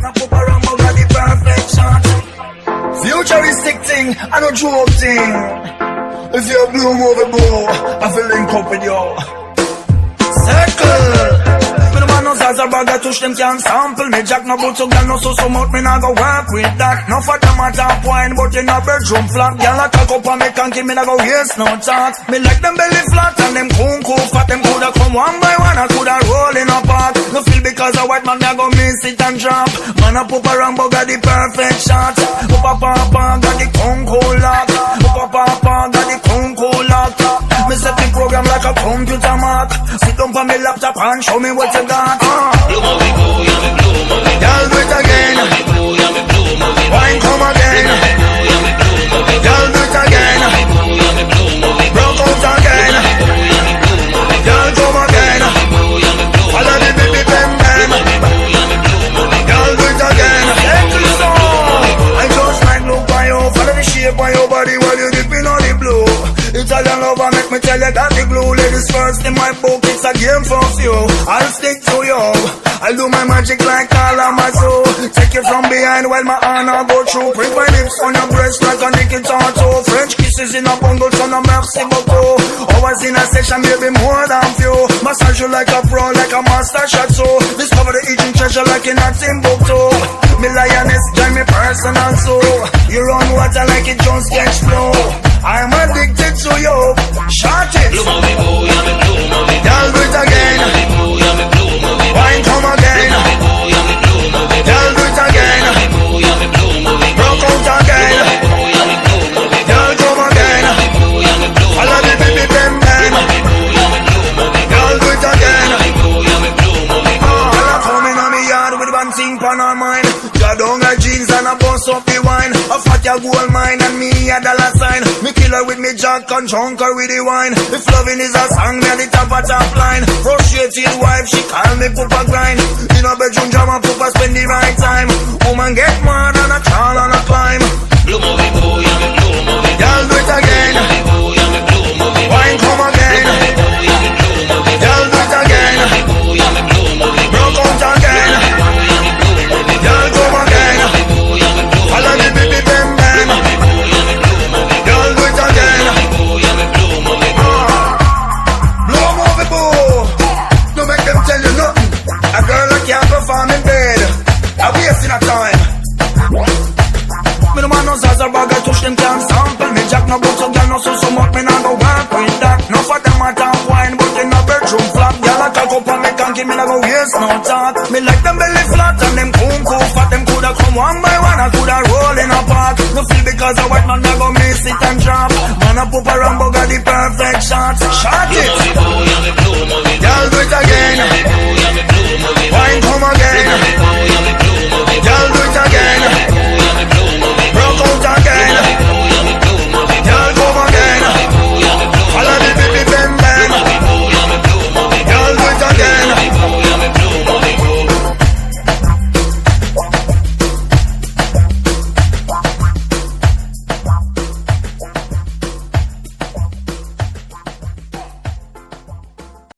I pop around, but got the perfect shot. Futuristic thing, I no joke thing. If you're blue movie boo, I feel link up with you. Circle. Me no man no Zaza bag a touch them can't sample me. Jack no boot so gal no so much me nah go work with that. No for them a top wine but in a bedroom flat. Gal a cock up and me can't give me nah go waste no talk. Me like them belly flat and them cool fat. Them coulda come one by one, I coulda roll in a park. No feel because a white man me a go miss it and drop. Man a pop around but got the perfect shot. Up got the cool lock. Up got the cool lock. Me set the program like a computer mark. Sit down on me laptop and show me what you got. Blue movie boo, yeah me blue movie. Y'all do it again. Yeah me blue movie. Wine come again. Yeah me blue movie. Y'all do it again. Yeah me blue movie. Broke out again. Yeah me blue movie. Y'all come again. Yeah me blue. Follow the baby bam bam. Yeah me blue movie. Y'all do it again. Take the song. I just like look by you. Follow the shape by your body while you dipping on the blue. Italian lover make me tell you that the glue. Ladies first in my book, it's a game for few. I'll stick to you. I'll do my magic like Kalamazoo. Take you from behind while my honor go through. Print my lips on your breast like a naked tattoo. French kisses in a bundle, so no merci beaucoup. Always in a session, maybe more than few. Massage you like a pro, like a master shot. So discover the hidden treasure like in a Timbuktu. Me lioness, join me personal so. You run water like it just sketch flow. I'm addicted to you. Short it. Blue movie boo, yeah me blue movie. Y'all do it again. Boo, yeah me blue movie. Wine come again. Boo, yeah me blue movie. Y'all do it again. Boo, yeah me blue movie. Broke out again. Boo, yeah me blue movie. Y'all come again. Boo, yeah me blue movie. Follow the baby bam bam. Boo, yeah me blue movie. Y'all do it again. Boo, yeah me blue movie. Y'all are coming on me yard with one thing on our mind. Got on her jeans and a bust up the wine. A fat ya gold mine and me a dollar sign. Me kill her with me jack and drunk her with the wine. If loving is a song, me at the top line. Frustrated wife, she call me Papa grind. In a bedroom jam and Papa spend the right time. Woman get mad and a crawl and a climb. Blue movie boo, yeah me blue movie. Y'all do it again. Boo, yeah me blue movie. Wine come again. Boo, yeah me blue movie. Y'all do it again. Boo, yeah me blue movie. Broke out again. Y'all come again. Follow the baby bam bam. Y'all do it again. Blow movie boo. Don't make them tell you nothing. A girl that can't perform in bed, a wasting of time. Me no man no Zaza bag a touch them can't sample me. Jack no boot so gal no so much me nah go work with that. No for them a top wine but in a bedroom flat. Gal a cock up and me can't give me nah go waste no talk.